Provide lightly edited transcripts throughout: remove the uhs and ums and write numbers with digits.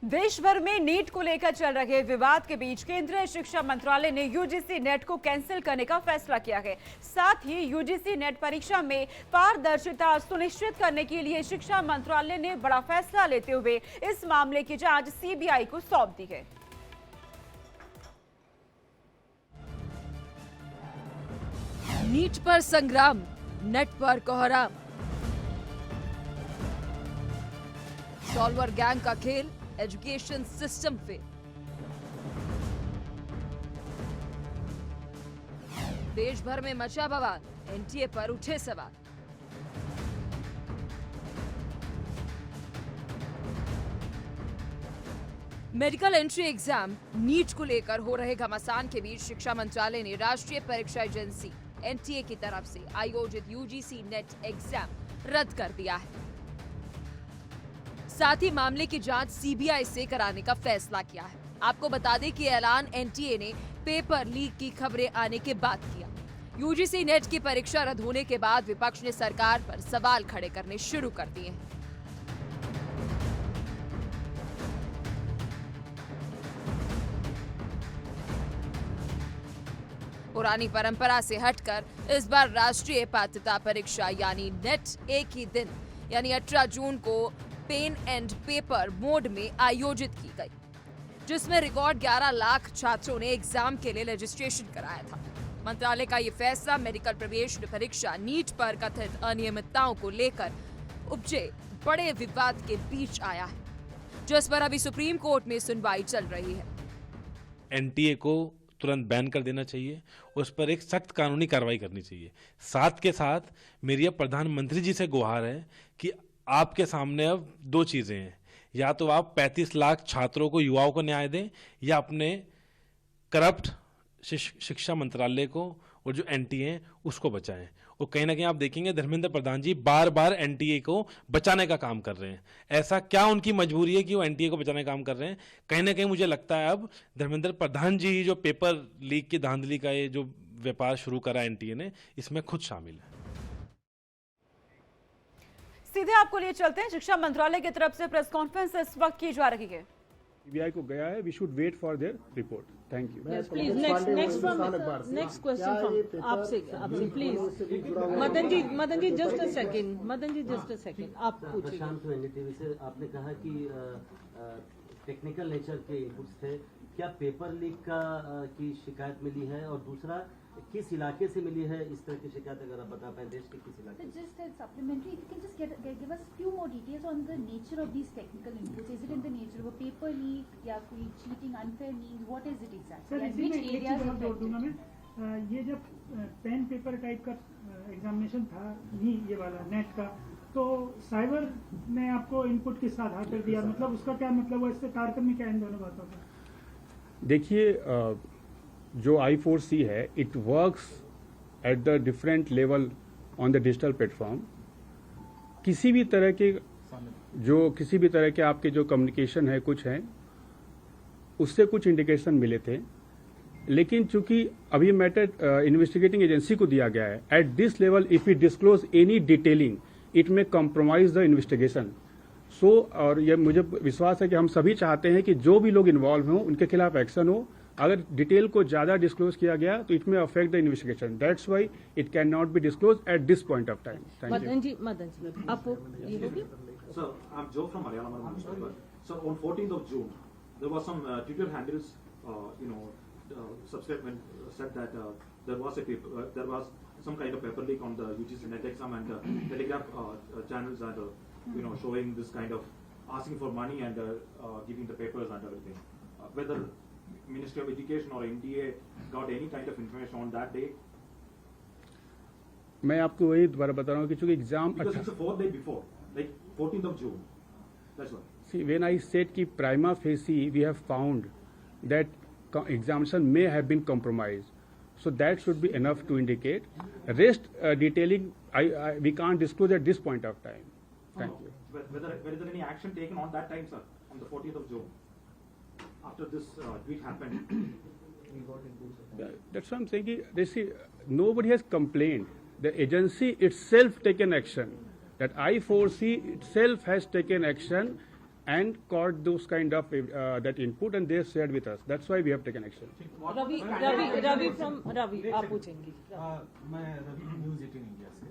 देश भर में नीट को लेकर चल रहे विवाद के बीच केंद्रीय शिक्षा मंत्रालय ने यूजीसी नेट को कैंसिल करने का फैसला किया है। साथ ही यूजीसी नेट परीक्षा में पारदर्शिता सुनिश्चित करने के लिए शिक्षा मंत्रालय ने बड़ा फैसला लेते हुए इस मामले की जांच सीबीआई को सौंप दी है। नीट पर संग्राम, नेट पर कोहराम, सॉल्वर गैंग का खेल, एजुकेशन सिस्टम पे देश भर में मचा बवाल, एनटीए पर उठे सवाल। मेडिकल एंट्री एग्जाम नीट को लेकर हो रहे घमासान के बीच शिक्षा मंत्रालय ने राष्ट्रीय परीक्षा एजेंसी एनटीए की तरफ से आयोजित यूजीसी नेट एग्जाम रद्द कर दिया है। साथ ही मामले की जांच सीबीआई से कराने का फैसला किया है। आपको बता दें कि ऐलान एनटीए ने पेपर लीक की खबरें आने के बाद किया। यूजीसी नेट की परीक्षा रद्द होने के बाद विपक्ष ने सरकार पर सवाल खड़े करने शुरू कर दिए हैं। पुरानी परंपरा से हटकर इस बार राष्ट्रीय पात्रता परीक्षा यानी नेट एक ही दिन यानी 18 जून को पेन एंड पेपर मोड में आयोजित की गई, जिसमें रिकॉर्ड 11 लाख छात्रों ने एग्जाम के लिए रजिस्ट्रेशन कराया था। मंत्रालय का ये फैसला मेडिकल प्रवेश परीक्षा नीट पर कथित अनियमितताओं को लेकर उपजे बड़े विवाद के बीच आया है, जिस पर अभी सुप्रीम कोर्ट में सुनवाई चल रही है। एनटीए को तुरंत बैन कर देना चाहिए, उस पर एक सख्त कानूनी कार्रवाई करनी चाहिए। साथ के साथ मेरी अब प्रधानमंत्री जी से गुहार है कि आपके सामने अब दो चीजें हैं, या तो आप 35 लाख छात्रों को, युवाओं को न्याय दें, या अपने करप्ट शिक्षा मंत्रालय को और जो एनटीए है उसको बचाएं। और कहीं ना कहीं आप देखेंगे धर्मेंद्र प्रधान जी बार बार एनटीए को बचाने का काम कर रहे हैं। ऐसा क्या उनकी मजबूरी है कि वो एनटीए को बचाने का काम कर रहे हैं? कहीं ना कहीं मुझे लगता है अब धर्मेंद्र प्रधान जी जो पेपर लीक की धांधली का ये जो व्यापार शुरू करा एनटीए ने, इसमें खुद शामिल है। सीधे आपको लिए चलते हैं। शिक्षा मंत्रालय की तरफ से प्रेस कॉन्फ्रेंस इस वक्त की जा रही है। सीबीआई को गया है, we should wait for their report. Thank you. Yes, please. Next question from आपसे please. Madan ji just a second। आप पूछिए। प्रशांत एनडीटीवी से आपने कहा कि टेक्निकल नेचर के इनपुट्स थे, क्या पेपर लीक का की शिकायत मिली है, और दूसरा किस इलाके से मिली है इस तरह की शिकायत, अगर आप बता पाए देश के किस इलाके? Just as supplementary, if you can just give us few more details on the nature of these technical inputs. Is it in the nature of a paper leak या कोई cheating, unfair means? What is it exactly? Sir, And which areas affected? ये जब pen paper type का examination था ये वाला net का, तो साइबर ने आपको इनपुट किस आधार पर दिया, मतलब उसका क्या मतलब हुआ, इससे तारतम्य क्या इन दोनों बातों का? देखिए, जो I4C है, it works at the different level on the digital platform. किसी भी तरह के आपके जो कम्युनिकेशन है कुछ है, उससे कुछ इंडिकेशन मिले थे, लेकिन चूंकि अभी मैटर इन्वेस्टिगेटिंग एजेंसी को दिया गया है, eight this level if you disclose any detailing it may compromise the investigation. और ये मुझे विश्वास है कि हम सभी चाहते हैं कि जो भी लोग इन्वॉल्व हों उनके खिलाफ एक्शन हो। अगर डिटेल को ज्यादा डिस्क्लोज किया गया तो it may affect the investigation, that's why it can not be disclose at this point of time. Madan ji आप ये होगी। Sir, I'm Joe from Malayalam newspaper. So on 14th of June, there was some Twitter handles, subscribement said that there was some kind of paper leak on the UGC net exam, and Telegraph channels and showing this kind of asking for money and giving the papers and everything. Whether Ministry of Education or NDA got any kind of information on that day? मैं आपको वही दोबारा बता रहा हूँ कि चूंकि exam Because it's a 4 day before, like 14th of June. That's why. See, when I said कि prima facie we have found that examination may have been compromised, so that should be enough to indicate. Rest detailing we can't disclose at this point of time. Thank you. Whether there any action taken on that time, sir, on the 14th of June, after this tweet happened? That's what I'm saying. They see, nobody has complained. The agency itself taken action. That I4C itself has taken action and caught those kind of that input, and they shared with us. That's why we have taken action. Ravi from Ravi आप पूछेंगी। मैं Ravi news 18 India से।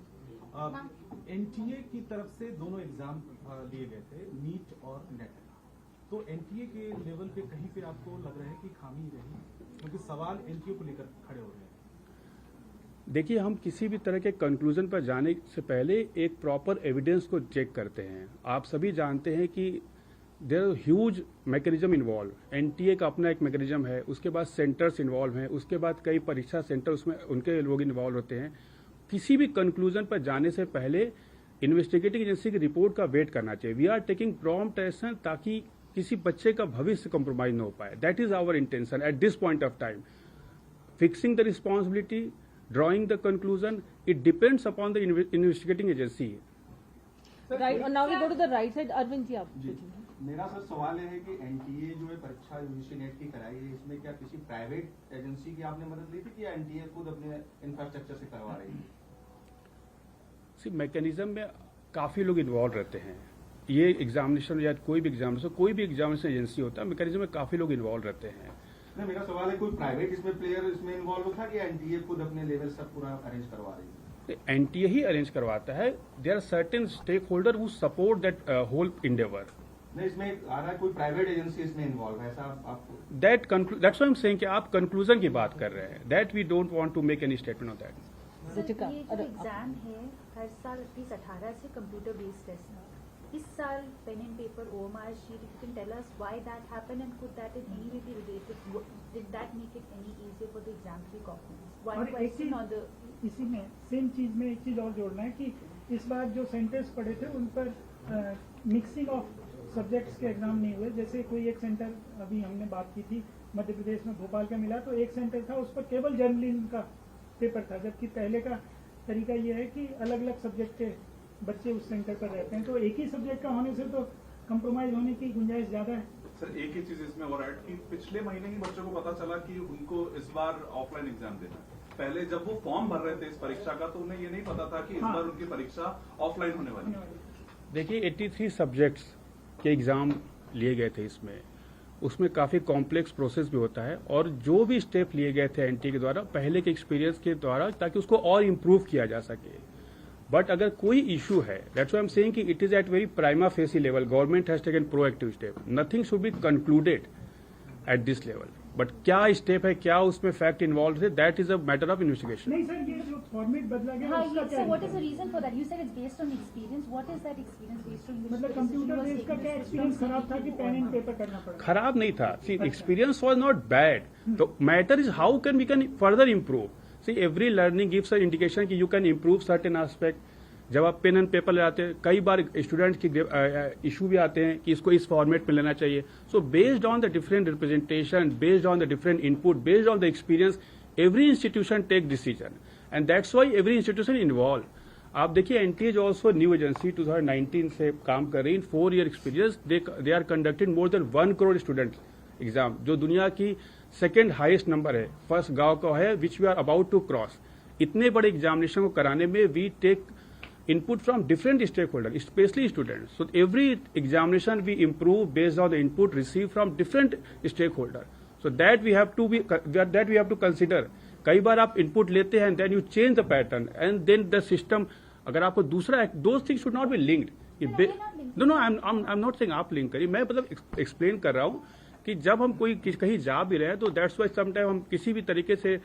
NTA की तरफ से दोनों exam लिए गए थे, नीट और नेट। तो एनटीए के लेवल पे कहीं पे आपको लग रहा है कि खामी रही, क्योंकि सवाल एनटीए को लेकर खड़े हो रहे हैं। देखिए, हम किसी भी तरह के कंक्लूजन पर जाने से पहले एक प्रॉपर एविडेंस को चेक करते हैं। आप सभी जानते हैं कि there are huge mechanism involve. NTA का अपना एक मैकेनिज्म है, उसके बाद सेंटर्स इन्वॉल्व हैं, उसके बाद कई परीक्षा सेंटर उसमें उनके लोग इन्वॉल्व होते हैं। किसी भी कंक्लूजन पर जाने से पहले इन्वेस्टिगेटिंग एजेंसी की रिपोर्ट का वेट करना चाहिए। We are taking prompt action ताकि किसी बच्चे का भविष्य कॉम्प्रोमाइज न हो पाए। That is our intention at this point of time. Fixing the responsibility, drawing the conclusion, it depends upon the investigating agency. Right, and now we go to the right side. Arvind ji आप पूछेंगे। मेरा sir सवाल ये है कि NTA जो है परीक्षा यूजीसी नेट की कराई है, इसमें क्या किसी प्राइवेट एजेंसी की आपने मदद ली थी कि एनटीए खुद अपने इंफ्रास्ट्रक्चर से करवा रही है? मैकेनिज्म में काफी लोग इन्वॉल्व रहते हैं। ये एग्जामिनेशन या कोई भी एग्जामिनेशन एजेंसी होता है, मैकेनिज्म में काफी लोग इन्वॉल्व रहते हैं। नहीं, मेरा सवाल है कोई प्राइवेट इसमें प्लेयर इसमें इन्वॉल्व था कि एनटीए खुद अपने लेवल सब पूरा अरेंज करवा रही है? एनटीए ही अरेंज करवाता है। There are certain stakeholder who support that whole endeavour. नहीं, इसमें आ रहा है कोई प्राइवेट एजेंसी इसमें इन्वॉल्व है, ऐसा आपको? That's what I am saying कि आप कंक्लूजन की बात कर रहे हैं। That we don't want to make any statement on that. ये जो एग्जाम है हर साल एटलीस्ट 18 से कंप्यूटर बेस्ड टेस्ट है। इस साल pen and paper OMR sheet, if you can tell us why that happened and could that in any way be related, did that make it any easier for the exam to be copied? One question on the इसी में same चीज में एक चीज और जोड़ना है कि इस बार जो सेंटर्स पड़े थे उन पर मिक्सिंग ऑफ सब्जेक्ट्स के एग्जाम नहीं हुए। जैसे कोई एक सेंटर अभी हमने बात की थी मध्य प्रदेश में भोपाल का मिला, तो एक सेंटर था उस पर केवल जर्नलिज्म का पेपर था, जबकि पहले का तरीका ये है कि अलग अलग सब्जेक्ट के बच्चे उस सेंटर पर रहते हैं। तो एक ही सब्जेक्ट का होने से तो कंप्रोमाइज होने की गुंजाइश ज्यादा है। सर, एक ही चीज इसमें और ऐड कि पिछले महीने ही बच्चों को पता चला कि उनको इस बार ऑफलाइन एग्जाम देना है। पहले जब वो फॉर्म भर रहे थे इस परीक्षा का, तो उन्हें ये नहीं पता था कि इस बार उनकी परीक्षा ऑफलाइन होने वाली है। देखिए, 83 सब्जेक्ट्स के एग्जाम लिए गए थे इसमें, उसमें काफी कॉम्प्लेक्स प्रोसेस भी होता है, और जो भी स्टेप लिए गए थे एनटीए के द्वारा पहले के एक्सपीरियंस के द्वारा, ताकि उसको और इम्प्रूव किया जा सके। बट अगर कोई इशू है, that's why I am saying कि it is at very prima facie level, government has taken proactive step, nothing should be concluded at this level. But क्या स्टेप है, क्या उसमें फैक्ट इन्वॉल्व है, that is a matter of investigation. नहीं sir, ये जो format बदला गया हाँ, उसका yes, क्या so what is the reason for that? You said it's based on experience. What is that experience based on? मतलब कंप्यूटर बेस्ड का क्या एक्सपीरियंस खराब था कि पेन एंड पेपर करना पड़ा? खराब नहीं था। See, experience was not bad. The matter is how can we can further improve. See, every learning gives a indication कि you can improve certain aspect. जब आप पेन एंड पेपर लगाते हैं, कई बार स्टूडेंट की इशू भी आते हैं कि इसको इस फॉर्मेट में लेना चाहिए। So based on the different representation, based on the different input, based on the experience, every institution take decision, and that's why every institution involve. आप देखिए, NTA is also new agency, 2019 से काम कर रही है। In 4 year experience they are conducted more than 1 crore student exam, जो दुनिया की सेकेंड हाईएस्ट नंबर है। फर्स्ट गांव का है, which we are about to cross. इतने बड़े एग्जामिनेशन को कराने में we take input from different stakeholders, especially students. So every examination we improve based on the input received from different stakeholders. So that we have to consider. कई बार आप input लेते हैं and then you change the pattern and then the system. अगर आपको दूसरा, those things should not be linked. No, I'm not saying आप link करिए, मैं मतलब एक्सप्लेन कर रहा हूँ कि जब हम कोई कहीं जा भी रहे हैं तो दैट्स वाई समटाइम हम किसी भी तरीके से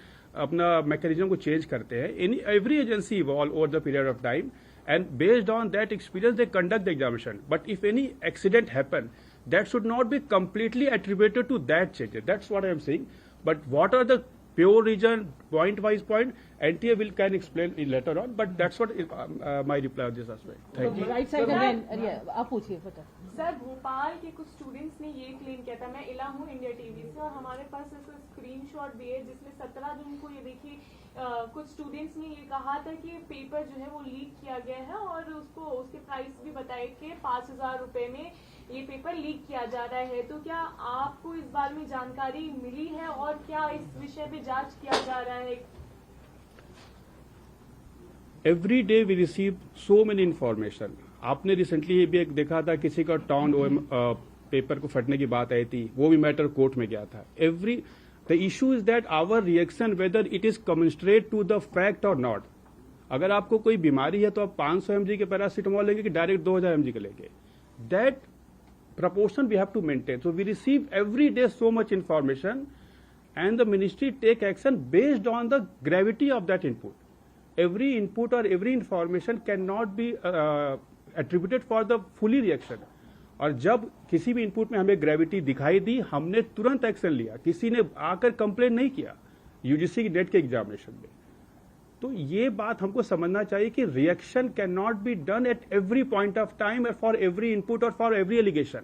अपना मैकेनिज्म को चेंज करते हैं। Every agency evolve over the period of time, and based on that experience they conduct the examination. But if any accident happen, that should not be completely attributed to that change. That's what I am saying. But what are the pure reason, point wise point, NTA can explain it later on, but that's what is, my reply on this aspect. Thank you. Right side again, आप पूछिए फटाफट। Sir, Bhopal के कुछ students ने ये claim किया था, मैं इला हूँ इंडिया टीवी से, और हमारे पास इसका स्क्रीनशॉट भी है जिसमें 17 जून को ये देखिए कुछ स्टूडेंट्स ने ये कहा था कि पेपर जो है वो लीक किया गया है, और उसको उसके प्राइस भी बताए कि 5,000 रुपए में ये पेपर लीक किया जा रहा है। तो क्या आपको इस बारे में जानकारी मिली है और क्या इस विषय पे जांच किया जा रहा है? Every day we receive so many information. आपने रिसेंटली भी एक देखा था, किसी का टॉन पेपर को फटने की बात आई थी, वो भी मैटर कोर्ट में गया था. The issue is that our reaction whether it is commensurate to the fact और नॉट. अगर आपको कोई बीमारी है तो आप 500 mg के पैरासीटामोल लेंगे कि डायरेक्ट 2000 mg के लेंगे. That proportion we have to maintain. So we receive every day so much information and the ministry take action based on the gravity of that input. Every input or every information cannot be attributed for the fully reaction. और जब किसी भी input में हमें gravity दिखाई दी, हमने तुरंत action लिया. किसी ने आकर कंप्लेन नहीं किया यूजीसी की नेट के एग्जामिनेशन में. तो ये बात हमको समझना चाहिए कि reaction can not be done at every point of time for every input और for every allegation.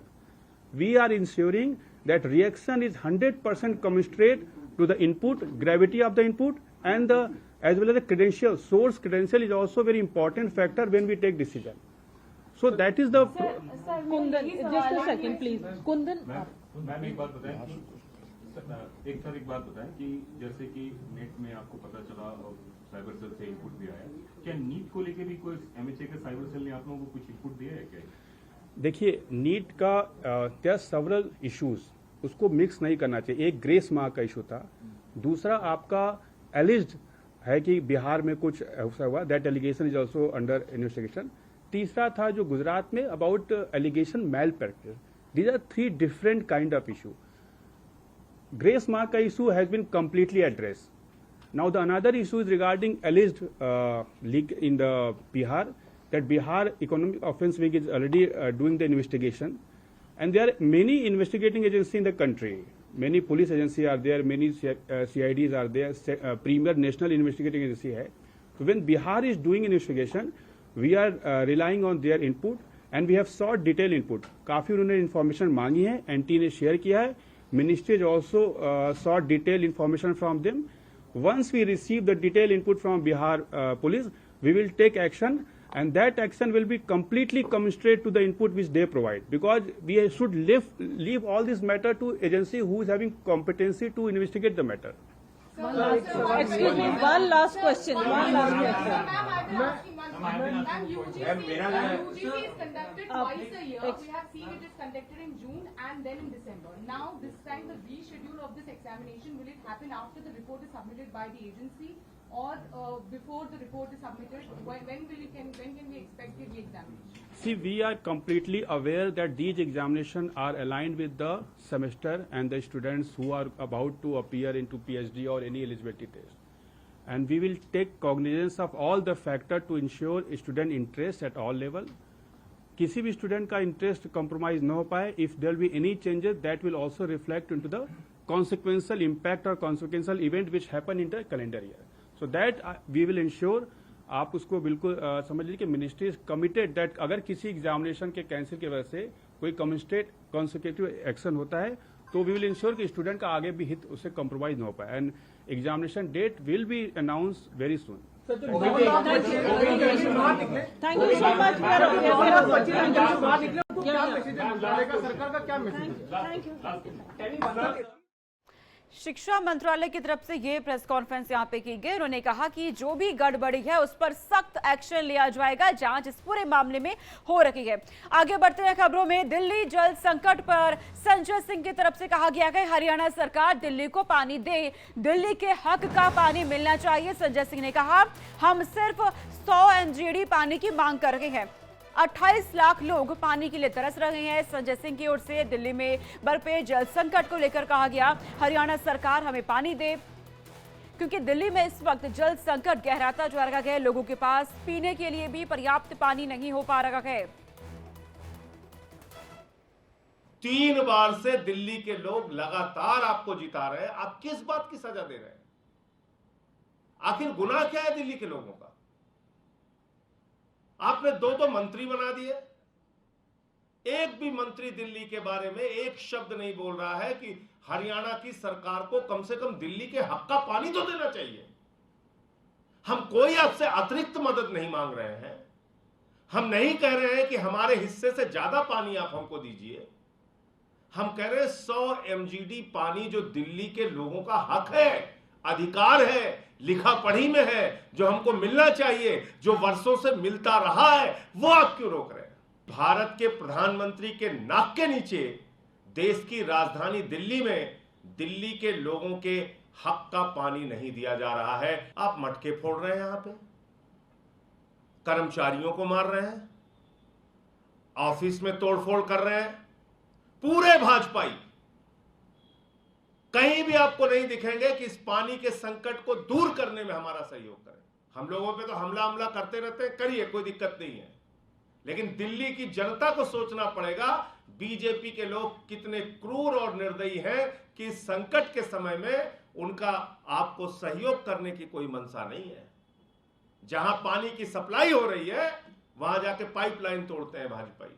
We are ensuring that reaction is 100% commensurate to the input, gravity of the input and the as well as the credential. Source credential is also a very important factor when we take decision. So that is the. Kundan, just a second, please. Kundan, ma'am एक बात बताएं कि एक बात बताएं कि जैसे कि नेट में आपको पता चला साइबर सेल से इनपुट भी आया, क्या नीट को लेके भी कोई एमएचए के साइबर सेल ने आप लोगों को कुछ इनपुट दिया है क्या? देखिए, नीट का there are several issues, उसको मिक्स नहीं करना चाहिए. एक ग्रेस मार्क का इशू था, दूसरा आपका एलिज्ड है कि बिहार में कुछ ऐसा हुआ, that allegation is also under investigation. तीसरा था जो गुजरात में about allegation malpractice. These are 3 different kind of issue. Grace mark का issue has been completely address. Now the another issue is regarding alleged leak in the Bihar, that Bihar economic offence wing is already doing the investigation and there are many investigating agencies in the country. Many police agencies are there, many CIDs are there, premier national investigating agency hai. So when Bihar is doing investigation, we are relying on their input and we have sought detailed input. काफी उन्होंने information मांगी है, NT ने share किया है. Ministry has also sought detailed information from them. Once we receive the detailed input from Bihar police, we will take action. And that action will be completely commensurate to the input which they provide, because we should leave all this matter to agency who is having competency to investigate the matter. excuse me, one last question. Ma'am, UGC is conducted twice a year. We have seen it is conducted in June and then in December. Now, this time the reschedule of this examination, will it happen after the report is submitted by the agency or before the report is submitted? When can we expect the examination? See, we are completely aware that these examinations are aligned with the semester and the students who are about to appear into PhD or any eligibility test. And we will take cognizance of all the factors to ensure student interest at all level. किसी भी student का interest compromise न हो पाए. If there will be any changes, that will also reflect into the consequential impact or consequential event which happen in the calendar year. So that we will ensure. आप उसको बिल्कुल समझ लीजिए कि मिनिस्ट्री इज कमिटेड दैट अगर किसी examination के cancel की वजह से कोई कमिटेड कॉन्सिक्यूटिव एक्शन होता है तो वी विल इंश्योर कि स्टूडेंट का आगे भी हित उससे कॉम्प्रोमाइज न हो पाए. And examination date will be announce very soon. Thank you so much. सरकार का क्या मैसेज? शिक्षा मंत्रालय की तरफ से ये प्रेस कॉन्फ्रेंस यहाँ पे की गई. उन्होंने कहा कि जो भी गड़बड़ी है उस पर सख्त एक्शन लिया जाएगा. जांच इस पूरे मामले में हो रही है. आगे बढ़ते हैं खबरों में. दिल्ली जल संकट पर संजय सिंह की तरफ से कहा गया है हरियाणा सरकार दिल्ली को पानी दे, दिल्ली के हक का पानी मिलना चाहिए. संजय सिंह ने कहा हम सिर्फ 100 MGD पानी की मांग कर रहे हैं. 28 लाख लोग पानी के लिए तरस रहे हैं. संजय सिंह की ओर से दिल्ली में बरपे जल संकट को लेकर कहा गया हरियाणा सरकार हमें पानी दे, क्योंकि दिल्ली में इस वक्त जल संकट गहराता जा रहा है. लोगों के पास पीने के लिए भी पर्याप्त पानी नहीं हो पा रहा है. 3 बार से दिल्ली के लोग लगातार आपको जिता रहे हैं. आप किस बात की सजा दे रहे हैं? आखिर गुनाह क्या है दिल्ली के लोगों का? आपने 2 मंत्री बना दिए. एक भी मंत्री दिल्ली के बारे में एक शब्द नहीं बोल रहा है कि हरियाणा की सरकार को कम से कम दिल्ली के हक का पानी तो देना चाहिए. हम कोई आपसे अतिरिक्त मदद नहीं मांग रहे हैं. हम नहीं कह रहे हैं कि हमारे हिस्से से ज्यादा पानी आप हमको दीजिए. हम कह रहे हैं 100 MGD पानी जो दिल्ली के लोगों का हक है, अधिकार है, लिखा पढ़ी में है, जो हमको मिलना चाहिए, जो वर्षों से मिलता रहा है, वो आप क्यों रोक रहे हैं? भारत के प्रधानमंत्री के नाक के नीचे देश की राजधानी दिल्ली में दिल्ली के लोगों के हक का पानी नहीं दिया जा रहा है। आप मटके फोड़ रहे हैं, यहां पे कर्मचारियों को मार रहे हैं, ऑफिस में तोड़फोड़ कर रहे हैं। पूरे भाजपाई कहीं भी आपको नहीं दिखेंगे कि इस पानी के संकट को दूर करने में हमारा सहयोग करें। हम लोगों पे तो हमला करते रहते हैं, करिए, कोई दिक्कत नहीं है, लेकिन दिल्ली की जनता को सोचना पड़ेगा बीजेपी के लोग कितने क्रूर और निर्दयी हैं कि इस संकट के समय में उनका आपको सहयोग करने की कोई मंशा नहीं है। जहां पानी की सप्लाई हो रही है वहां जाके पाइपलाइन तोड़ते हैं भाजपाई।